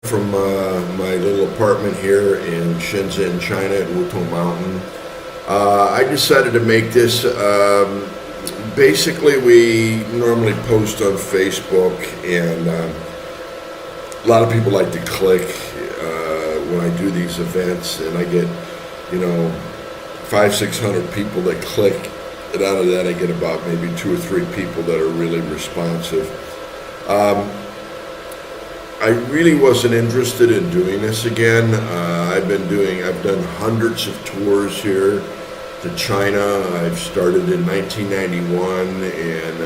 From my little apartment here in Shenzhen, China at Wutong Mountain. I decided to make this. Basically, we normally post on Facebook, and a lot of people like to click when I do these events, and I get, you know, 500-600 people that click, and out of that I get about maybe 2 or 3 people that are really responsive. I really wasn't interested in doing this again. I've done hundreds of tours here to China. I've started in 1991 and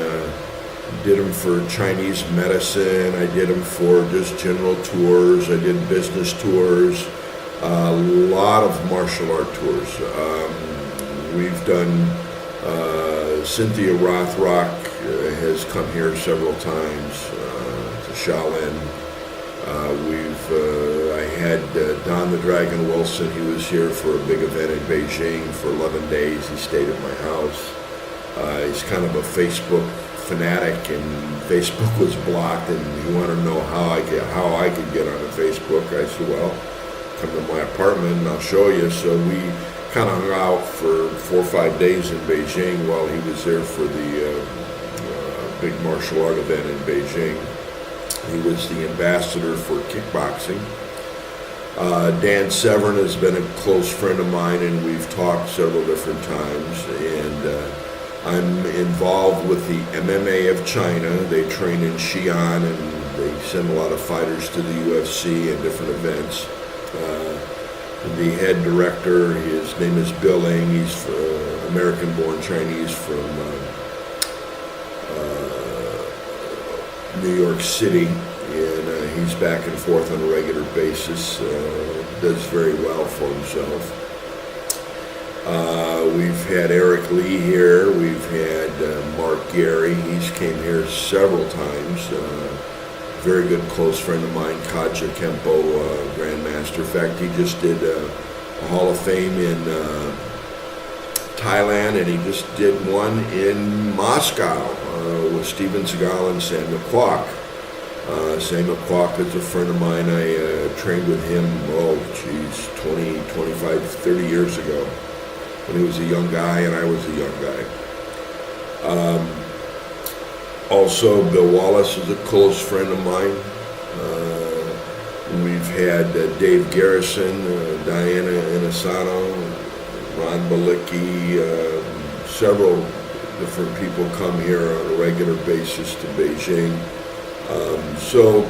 did them for Chinese medicine. I did them for just general tours. I did business tours, a lot of martial art tours. We've done, Cynthia Rothrock has come here several times to Shaolin. I had Don the Dragon Wilson. He was here for a big event in Beijing for 11 days. He stayed at my house. He's kind of a Facebook fanatic, and Facebook was blocked, and he wanted to know how I could get onto Facebook. I said, well, come to my apartment and I'll show you. So we kind of hung out for 4 or 5 days in Beijing while he was there for the big martial art event in Beijing. He was the ambassador for kickboxing. Dan Severn has been a close friend of mine, and we've talked several different times. And I'm involved with the MMA of China. They train in Xi'an, and they send a lot of fighters to the UFC and different events. The head director, his name is Bill Eng. He's American-born Chinese from New York City, and he's back and forth on a regular basis, does very well for himself. We've had Eric Lee here, we've had Mark Gary. He's came here several times, very good close friend of mine, Kaja Kempo, Grandmaster. In fact, he just did a Hall of Fame in Thailand, and he just did one in Moscow with Steven Seagal and Samuel Kwok. Samuel Kwok is a friend of mine. I trained with him, 20, 25, 30 years ago when he was a young guy and I was a young guy. Also, Bill Wallace is a close friend of mine. We've had Dave Garrison, Diana Inisano, Ron Balicki, several different people come here on a regular basis to Beijing. So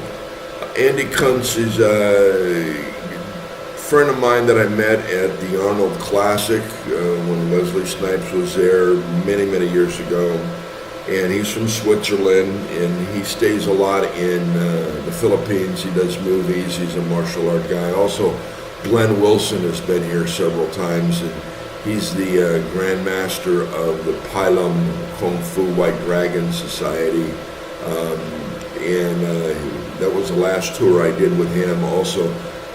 Andy Kuntz is a friend of mine that I met at the Arnold Classic when Wesley Snipes was there many, many years ago. And he's from Switzerland, and he stays a lot in the Philippines. He does movies. He's a martial art guy. Also, Glenn Wilson has been here several times, and he's the Grandmaster of the Pylum Kung Fu White Dragon Society. And that was the last tour I did with him. Also,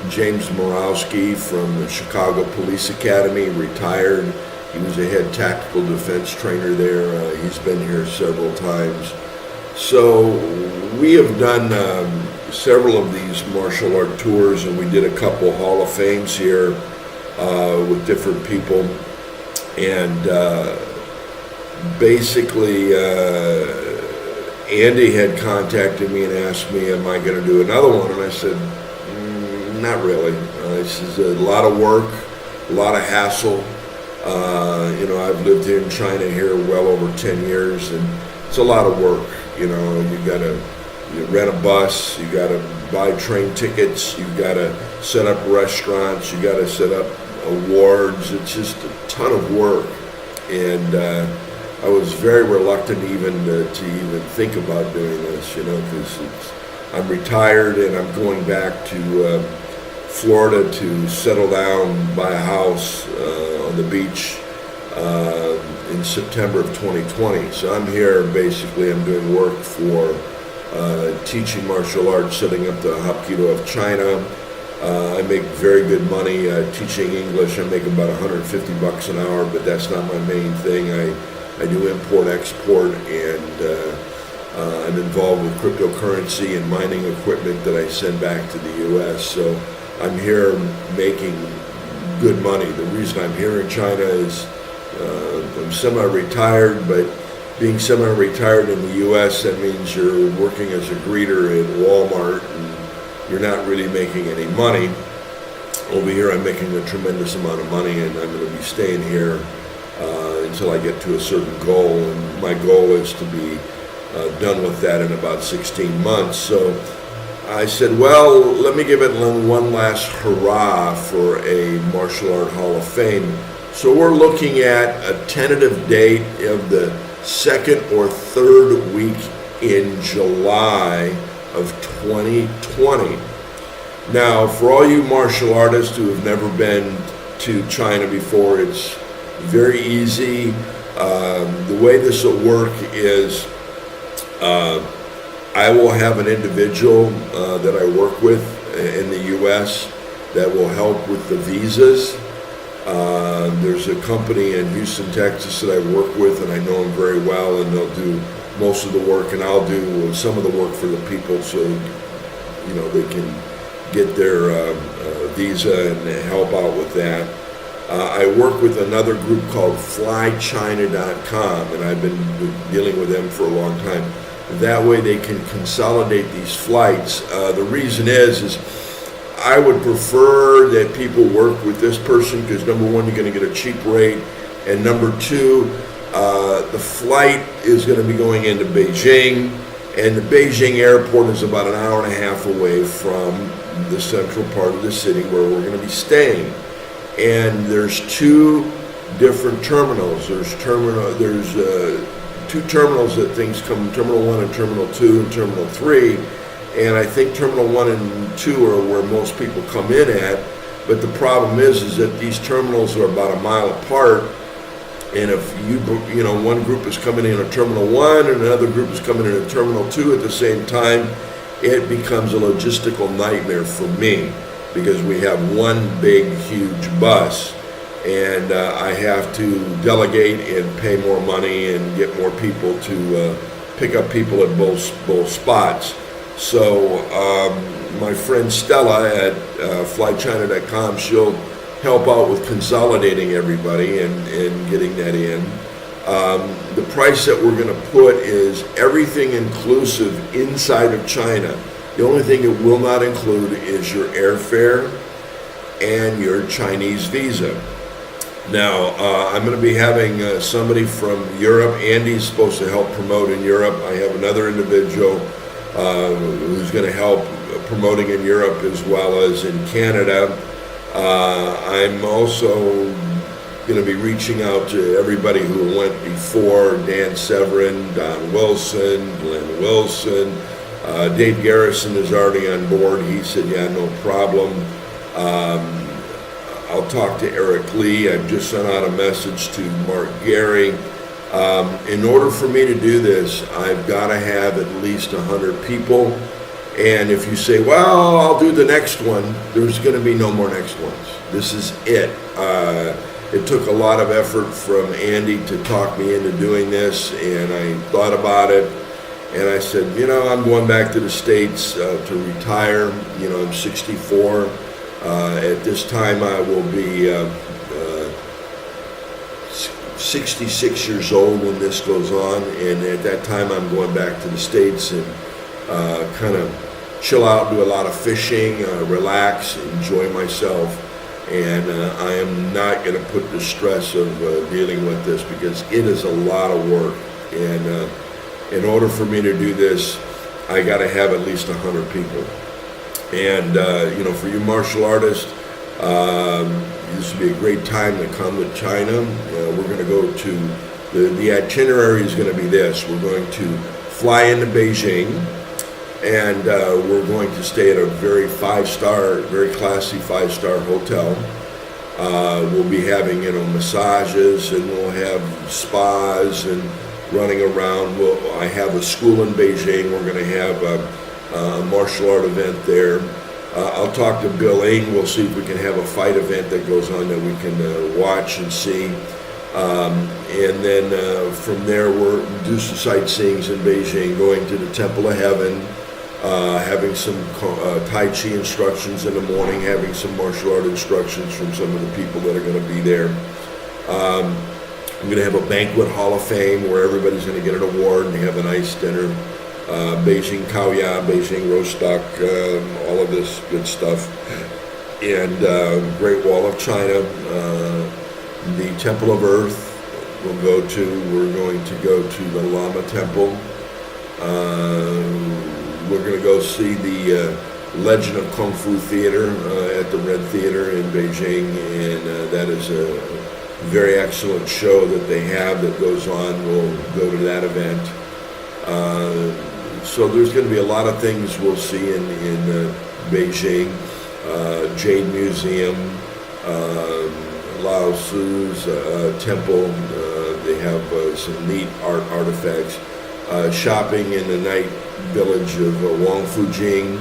James Morawski from the Chicago Police Academy, retired. He was a head tactical defense trainer there. He's been here several times. So we have done several of these martial art tours, and we did a couple Hall of Fames here with different people. And basically, Andy had contacted me and asked me, am I going to do another one? And I said, not really. This is a lot of work, a lot of hassle. I've lived here in China here well over 10 years, and it's a lot of work. You rent a bus, you got to buy train tickets, you got to set up restaurants, you got to set up awards. It's just a ton of work, and I was very reluctant even to think about doing this, because I'm retired and I'm going back to Florida to settle down, buy a house on the beach in September of 2020. So I'm here, basically I'm doing work for teaching martial arts, setting up the Hapkido of China. I make very good money teaching English. I make about $150 an hour, but that's not my main thing. I do import, export, and I'm involved with cryptocurrency and mining equipment that I send back to the U.S. So I'm here making good money. The reason I'm here in China is I'm semi-retired, but being semi-retired in the U.S., that means you're working as a greeter at Walmart and you're not really making any money. Over here, I'm making a tremendous amount of money, and I'm going to be staying here until I get to a certain goal. And my goal is to be done with that in about 16 months. So I said, well, let me give it one last hurrah for a Martial Art Hall of Fame. So we're looking at a tentative date of the second or third week in July of 2020. Now, for all you martial artists who have never been to China before, it's very easy. The way this will work is I will have an individual that I work with in the U.S. that will help with the visas. There's a company in Houston, Texas that I work with, and I know them very well, and they'll do most of the work, and I'll do some of the work for the people so they can get their visa and help out with that. I work with another group called flychina.com, and I've been dealing with them for a long time. That way they can consolidate these flights. The reason is I would prefer that people work with this person because number one, you're going to get a cheap rate, and number two, the flight is going to be going into Beijing, and the Beijing airport is about an hour and a half away from the central part of the city where we're going to be staying. And there's two different terminals. There's two terminals that things come, Terminal 1 and Terminal 2 and Terminal 3. And I think Terminal 1 and 2 are where most people come in at. But the problem is that these terminals are about a mile apart. And if one group is coming in at Terminal 1 and another group is coming in at Terminal 2 at the same time, it becomes a logistical nightmare for me because we have one big, huge bus. And I have to delegate and pay more money and get more people to pick up people at both spots. So my friend Stella at flychina.com, she'll help out with consolidating everybody and getting that in. The price that we're going to put is everything inclusive inside of China. The only thing it will not include is your airfare and your Chinese visa. Now, I'm going to be having somebody from Europe. Andy's supposed to help promote in Europe. I have another individual who's going to help promoting in Europe as well as in Canada. I'm also going to be reaching out to everybody who went before, Dan Severin, Don Wilson, Glenn Wilson. Dave Garrison is already on board. He said, yeah, no problem. I'll talk to Eric Lee. I've just sent out a message to Mark Gehry. In order for me to do this, I've got to have at least 100 people. And if you say, well, I'll do the next one, there's going to be no more next ones. This is it. It took a lot of effort from Andy to talk me into doing this, and I thought about it. And I said, I'm going back to the States to retire. I'm 64. At this time, I will be 66 years old when this goes on. And at that time, I'm going back to the States and kind of chill out, do a lot of fishing, relax, enjoy myself. And I am not going to put the stress of dealing with this because it is a lot of work. And in order for me to do this, I got to have at least 100 people. And, for you martial artists, this would be a great time to come to China. We're going to go to, the itinerary is going to be this. We're going to fly into Beijing, and we're going to stay at a very very classy five-star hotel. We'll be having, massages, and we'll have spas and running around. I have a school in Beijing. We're going to have a martial art event there. I'll talk to Bill Ng. We'll see if we can have a fight event that goes on that we can watch and see. And then from there, we'll do some sightseeings in Beijing, going to the Temple of Heaven, having some Tai Chi instructions in the morning, having some martial art instructions from some of the people that are going to be there. I'm going to have a banquet hall of fame where everybody's going to get an award and have a nice dinner. Beijing Kaoya, Beijing roast duck, all of this good stuff. And Great Wall of China, the Temple of Earth we're going to go to the Lama Temple. We're going to go see the Legend of Kung Fu Theater at the Red Theater in Beijing, and that is a very excellent show that they have that goes on. We'll go to that event. So there's going to be a lot of things we'll see in Beijing. Jade Museum, Lao Tzu's temple. They have some neat art artifacts. Shopping in the night village of Wangfujing.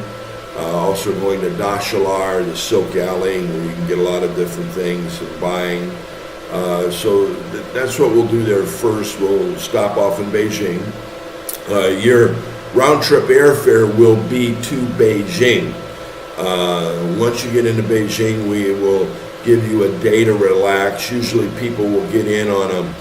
Also going to Dashalar, the Silk Alley, where you can get a lot of different things and buying. So that's what we'll do there first. We'll stop off in Beijing. Your round-trip airfare will be to Beijing. Once you get into Beijing, we will give you a day to relax. Usually people will get in on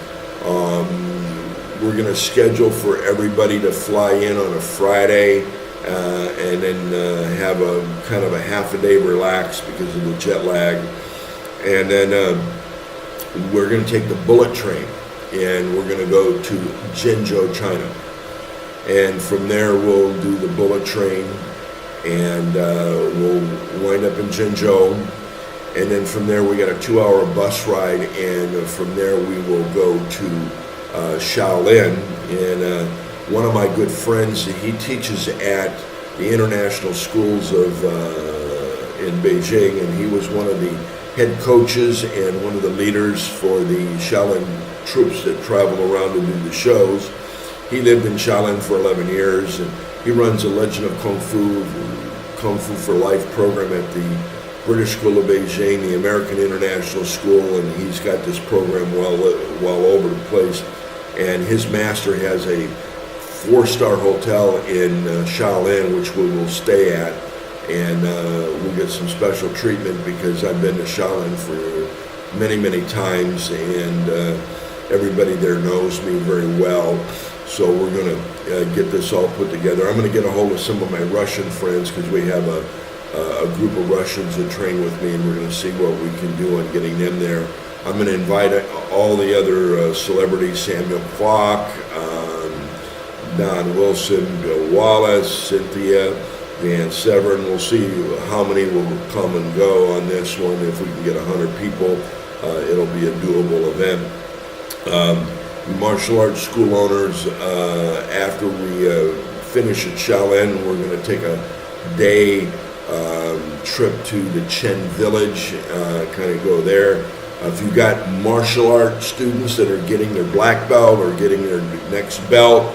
we're going to schedule for everybody to fly in on a Friday and then have a kind of a half a day relax because of the jet lag. And then we're going to take the bullet train and we're going to go to Jinzhou, China. And from there we'll do the bullet train and we'll wind up in Jinzhou. And then from there we got a 2-hour bus ride, and from there we will go to Shaolin. And one of my good friends, he teaches at the international schools of in Beijing, and he was one of the head coaches and one of the leaders for the Shaolin troops that travel around to do the shows. He lived in Shaolin for 11 years, and he runs a Legend of Kung Fu for Life program at the British School of Beijing, the American International School, and he's got this program well over the place. And his master has a 4-star hotel in Shaolin, which we will stay at, and we'll get some special treatment because I've been to Shaolin for many, many times, and everybody there knows me very well. So we're going to get this all put together. I'm going to get a hold of some of my Russian friends because we have a group of Russians that train with me, and we're going to see what we can do on getting them there. I'm going to invite all the other celebrities, Samuel Kwok, Don Wilson, Bill Wallace, Cynthia, Dan Severn. We'll see how many will come and go on this one. If we can get 100 people, it'll be a doable event. Martial arts school owners, after we finish at Shaolin, we're going to take a day trip to the Chen Village, kind of go there. If you've got martial art students that are getting their black belt or getting their next belt,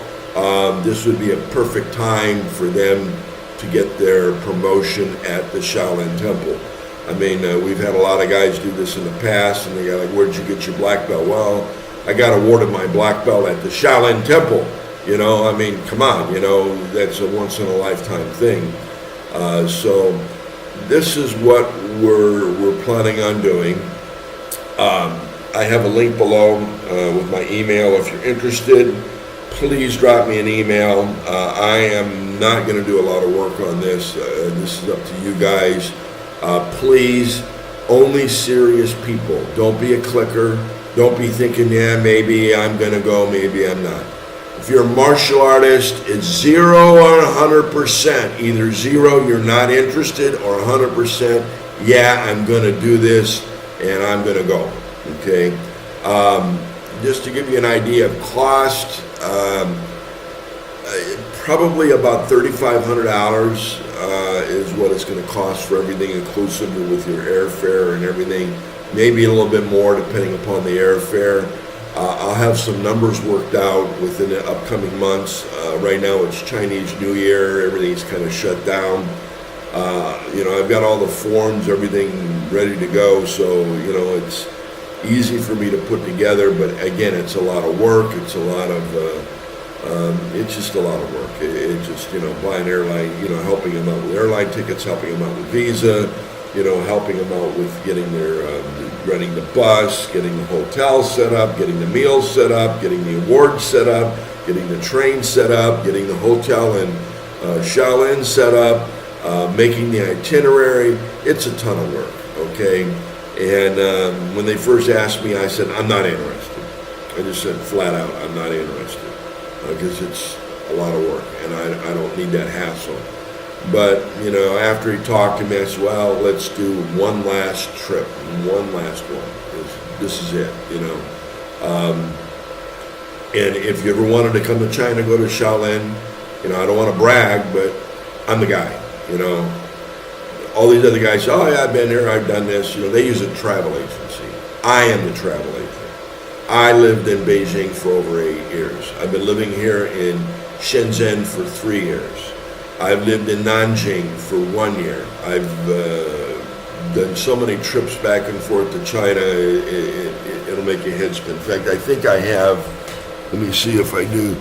this would be a perfect time for them to get their promotion at the Shaolin Temple. I mean, we've had a lot of guys do this in the past, and they go like, "Where'd you get your black belt?" Well, I got awarded my black belt at the Shaolin Temple. You know, I mean, come on, you know, that's a once-in-a-lifetime thing. So this is what we're planning on doing. I have a link below with my email. If you're interested, please drop me an email. I am not going to do a lot of work on this. This is up to you guys. Please, only serious people. Don't be a clicker. Don't be thinking, yeah, maybe I'm going to go, maybe I'm not. If you're a martial artist, it's 0 or 100%. Either 0, you're not interested, or 100%, yeah, I'm going to do this and I'm going to go. Okay? Just to give you an idea of cost, probably about $3,500 is what it's going to cost for everything inclusive with your airfare and everything. Maybe a little bit more depending upon the airfare. I'll have some numbers worked out within the upcoming months. Right now it's Chinese New Year. Everything's kind of shut down. You know, I've got all the forms, everything ready to go. So, you know, easy for me to put together, but again, it's a lot of work. It's a lot of, it's just a lot of work. It just, buying airline, helping them out with airline tickets, helping them out with visa, helping them out with getting their, renting the bus, getting the hotel set up, getting the meals set up, getting the awards set up, getting the train set up, getting the hotel in Shaolin set up, making the itinerary. It's a ton of work, okay? And when they first asked me, I said, I'm not interested. I just said flat out, I'm not interested, because it's a lot of work, and I don't need that hassle. But, after he talked to me, I said, well, let's do one last trip, one last one. This is it, And if you ever wanted to come to China, go to Shaolin. I don't want to brag, but I'm the guy, All these other guys say, oh yeah, I've been here, I've done this. They use a travel agency. I am the travel agent. I lived in Beijing for over 8 years. I've been living here in Shenzhen for 3 years. I've lived in Nanjing for 1 year. I've done so many trips back and forth to China, it'll make your head spin. In fact, I think I have, let me see if I do.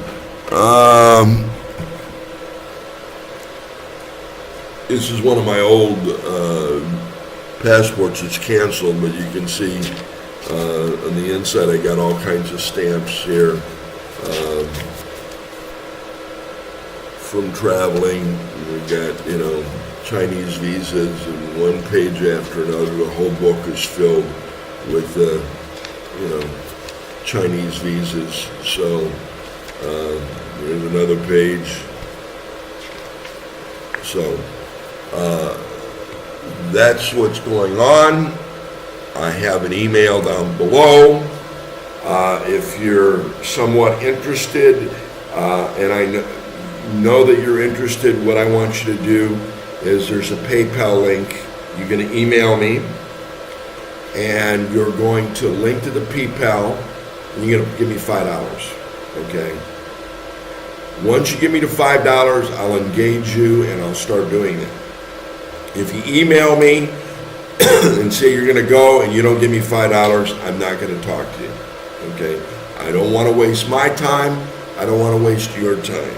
This is one of my old passports. It's canceled, but you can see on the inside I got all kinds of stamps here from traveling. We've got, Chinese visas, and one page after another. The whole book is filled with, Chinese visas. So there's another page. So that's what's going on. I have an email down below. If you're somewhat interested, and I know that you're interested, what I want you to do is there's a PayPal link. You're going to email me, and you're going to link to the PayPal, and you're going to give me $5, okay? Once you give me the $5, I'll engage you, and I'll start doing it. If you email me and say you're going to go and you don't give me $5, I'm not going to talk to you, okay? I don't want to waste my time. I don't want to waste your time.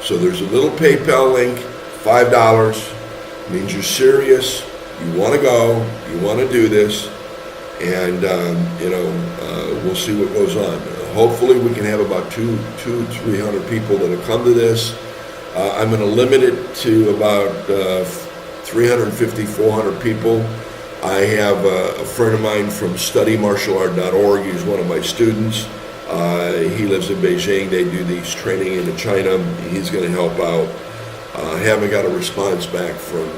So there's a little PayPal link, $5, means you're serious, you want to go, you want to do this, and, we'll see what goes on. Hopefully we can have about 300 people that'll come to this. I'm going to limit it to about 350, 400 people. I have a friend of mine from studymartialart.org. He's one of my students. He lives in Beijing. They do these training into China. He's going to help out. I haven't got a response back from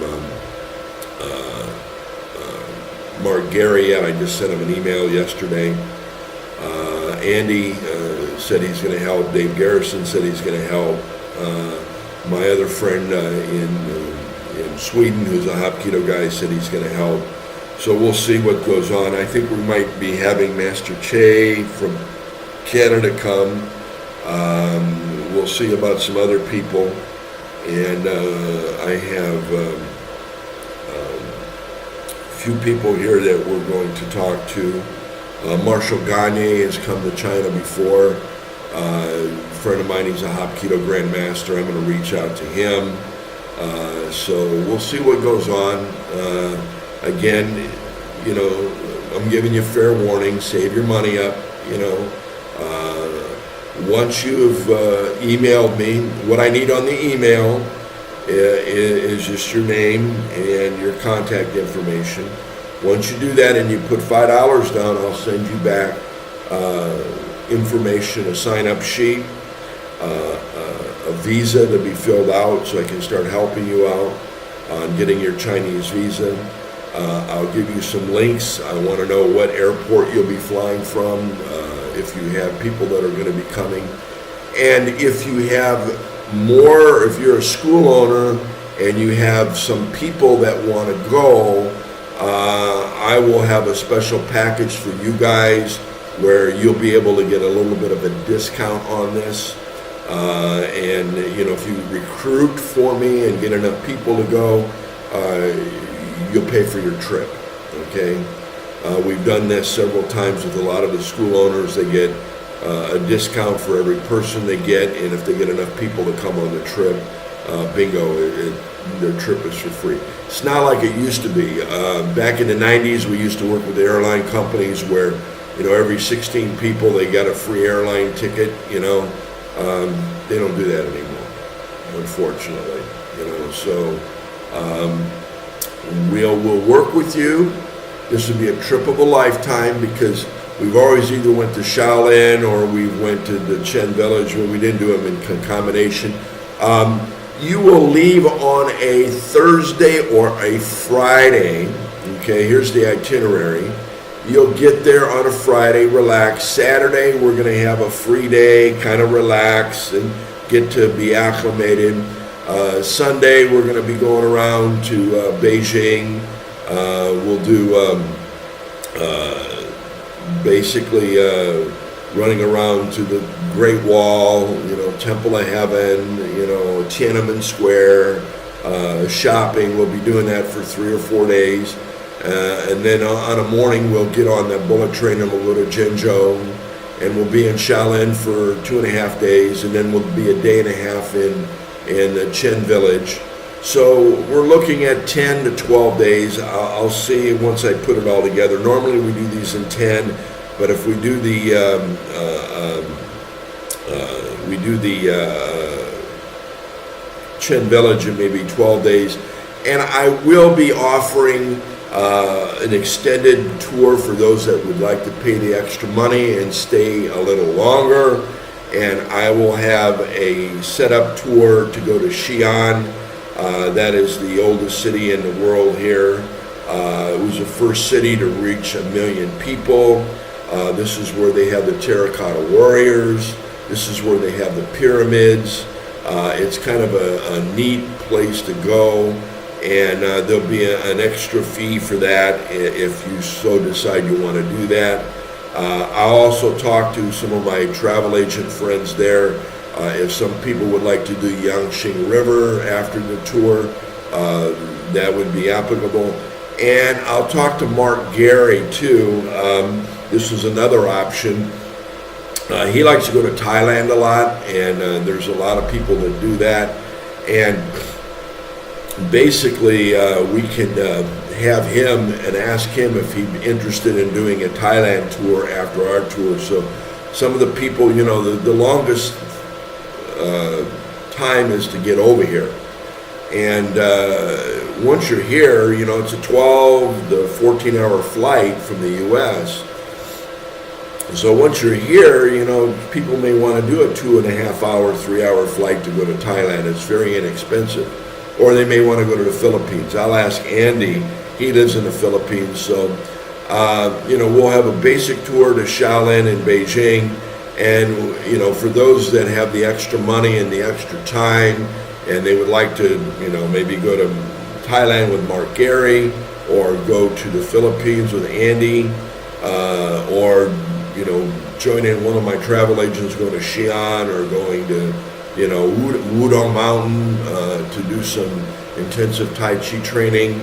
Mark Gary yet. I just sent him an email yesterday. Andy said he's going to help. Dave Garrison said he's going to help. My other friend in Sweden, who's a Hapkido guy, said he's going to help. So we'll see what goes on. I think we might be having Master Che from Canada come. We'll see about some other people. And I have a few people here that we're going to talk to. Marshall Gagne has come to China before. A friend of mine, he's a Hapkido Grandmaster. I'm going to reach out to him. So we'll see what goes on. Again, I'm giving you fair warning. Save your money up. Once you've emailed me, what I need on the email is just your name and your contact information. Once you do that and you put $5 down, I'll send you back information, a sign-up sheet, a visa to be filled out so I can start helping you out on getting your Chinese visa. I'll give you some links. I want to know what airport you'll be flying from, if you have people that are going to be coming. And if you have more, if you're a school owner and you have some people that want to go, I will have a special package for you guys where you'll be able to get a little bit of a discount on this. And if you recruit for me and get enough people to go, you'll pay for your trip, okay? We've done this several times with a lot of the school owners. They get a discount for every person they get, and if they get enough people to come on the trip, bingo, their trip is for free. It's not like it used to be. Back in the 90s, we used to work with the airline companies where, every 16 people, they got a free airline ticket, They don't do that anymore, unfortunately, So we'll work with you. This would be a trip of a lifetime because we've always either went to Shaolin or we went to the Chen Village, where we didn't do them in concomitation. You will leave on a Thursday or a Friday. Okay, here's the itinerary. You'll get there on a Friday, relax. Saturday, we're going to have a free day, kind of relax and get to be acclimated. Sunday, we're going to be going around to Beijing. We'll do basically running around to the Great Wall, Temple of Heaven, Tiananmen Square, shopping. We'll be doing that for 3 or 4 days. And then on a morning, we'll get on that bullet train and we'll go to Zhengzhou, and we'll be in Shaolin for 2.5 days, and then we'll be a day and a half in the Chen Village. So we're looking at 10 to 12 days. I'll see once I put it all together. Normally we do these in 10, but if we do the Chen Village in maybe 12 days, and I will be offering an extended tour for those that would like to pay the extra money and stay a little longer. And I will have a set-up tour to go to Xi'an. That is the oldest city in the world here. It was the first city to reach 1 million people. This is where they have the terracotta warriors. This is where they have the pyramids. It's kind of a neat place to go, and there'll be an extra fee for that if you so decide you want to do that. I'll also talk to some of my travel agent friends there. If some people would like to do Yangtze River after the tour, that would be applicable. And I'll talk to Mark Gary too. This is another option. He likes to go to Thailand a lot, and there's a lot of people that do that. And basically, we could have him and ask him if he'd be interested in doing a Thailand tour after our tour. So some of the people, the longest time is to get over here. And once you're here, it's a 12 to 14-hour flight from the U.S. So once you're here, people may want to do a 2.5-hour, 3-hour flight to go to Thailand. It's very inexpensive. Or they may want to go to the Philippines. I'll ask Andy. He lives in the Philippines. So, we'll have a basic tour to Shaolin and Beijing. And, for those that have the extra money and the extra time, and they would like to, maybe go to Thailand with Mark Gary, or go to the Philippines with Andy, or, join in one of my travel agents going to Xi'an, or going to, Wudong Mountain to do some intensive Tai Chi training.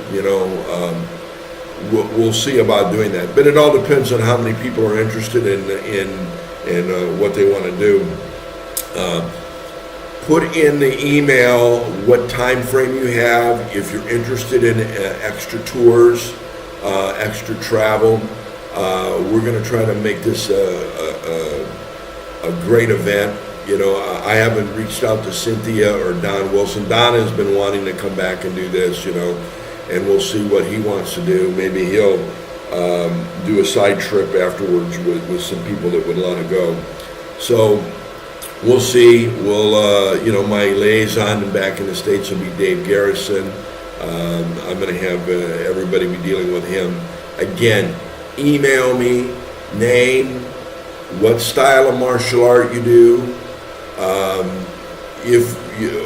We'll see about doing that. But it all depends on how many people are interested in what they want to do. Put in the email what time frame you have if you're interested in extra tours, extra travel. We're going to try to make this a great event. I haven't reached out to Cynthia or Don Wilson. Don has been wanting to come back and do this, and we'll see what he wants to do. Maybe he'll do a side trip afterwards with some people that would want to go. So we'll see. We'll, my liaison back in the States will be Dave Garrison. I'm going to have everybody be dealing with him. Again, email me, name, what style of martial art you do, if you,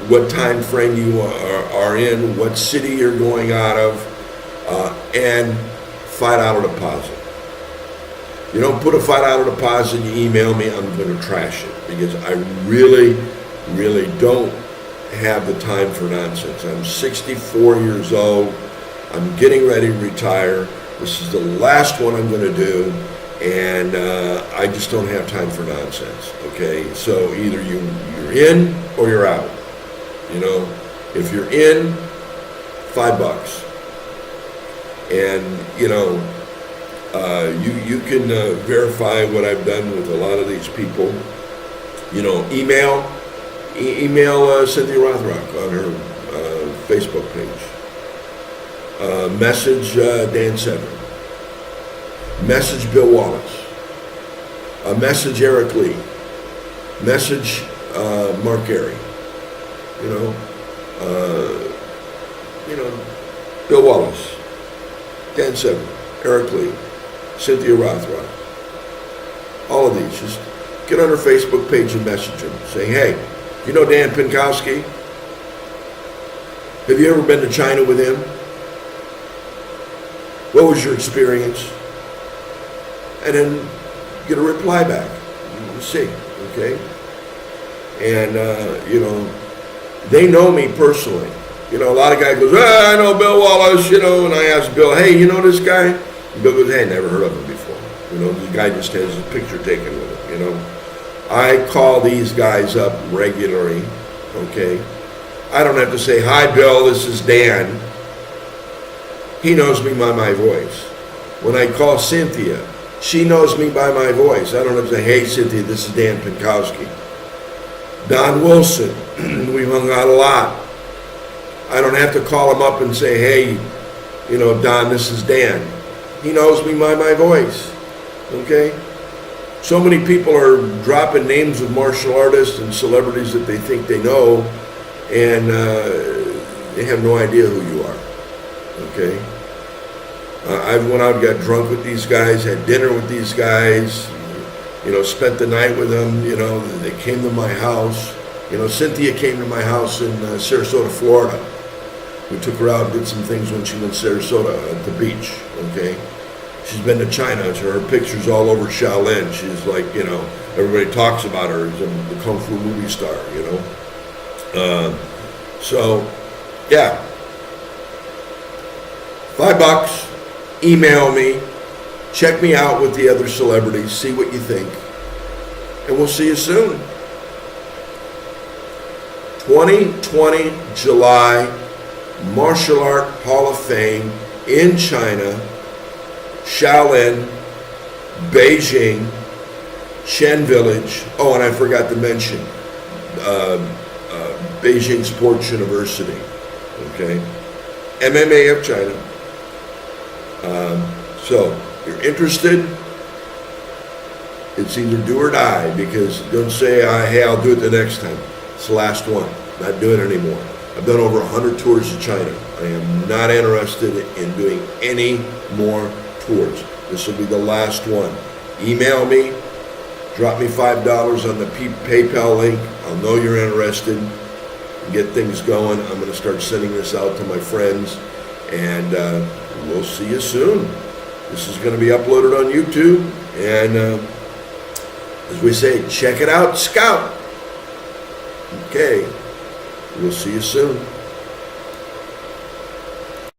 what time frame you are in, what city you're going out of, and $5 deposit. You don't put a $5 deposit, you email me, I'm going to trash it, because I really, really don't have the time for nonsense. I'm 64 years old, I'm getting ready to retire. This is the last one I'm going to do, and I just don't have time for nonsense. Okay, so either you're in or you're out. You know, if you're in, $5, and you know, you can verify what I've done with a lot of these people. You know, email Cynthia Rothrock on her Facebook page. Message Dan Severn. Message Bill Wallace. Message Eric Lee. Message Mark Gary. Bill Wallace, Dan Severn, Eric Lee, Cynthia Rothrock. All of these, just get on her Facebook page and message them, saying, hey, you know Dan Pinkowski? Have you ever been to China with him? What was your experience? And then get a reply back. You see, okay? And, they know me personally. You know, a lot of guys goes, I know Bill Wallace, and I ask Bill, hey, you know this guy? And Bill goes, hey, never heard of him before. The guy just has his picture taken with him, I call these guys up regularly, okay? I don't have to say, hi, Bill, this is Dan. He knows me by my voice. When I call Cynthia, she knows me by my voice. I don't have to say, hey, Cynthia, this is Dan Pinkowski. Don Wilson, we've hung out a lot. I don't have to call him up and say, hey, Don, this is Dan. He knows me by my voice, okay? So many people are dropping names of martial artists and celebrities that they think they know, and they have no idea who you are, okay? I've went out and got drunk with these guys, had dinner with these guys, spent the night with them, they came to my house. Cynthia came to my house in Sarasota, Florida. We took her out and did some things when she went to Sarasota at the beach, okay? She's been to China, so her picture's all over Shaolin. She's like, everybody talks about her as the Kung Fu movie star, So, yeah. $5, email me, check me out with the other celebrities, see what you think, and we'll see you soon. 2020 July, Martial Art Hall of Fame in China, Shaolin, Beijing, Shen Village. Oh, and I forgot to mention Beijing Sports University. Okay, MMA of China. So, you're interested? It's either do or die, because don't say, hey, I'll do it the next time. It's the last one. Not doing it anymore. I've done over 100 tours of China. I am not interested in doing any more tours. This will be the last one. Email me. Drop me $5 on the PayPal link. I'll know you're interested. Get things going. I'm going to start sending this out to my friends. And we'll see you soon. This is going to be uploaded on YouTube. And as we say, check it out, Scout. Okay. We'll see you soon.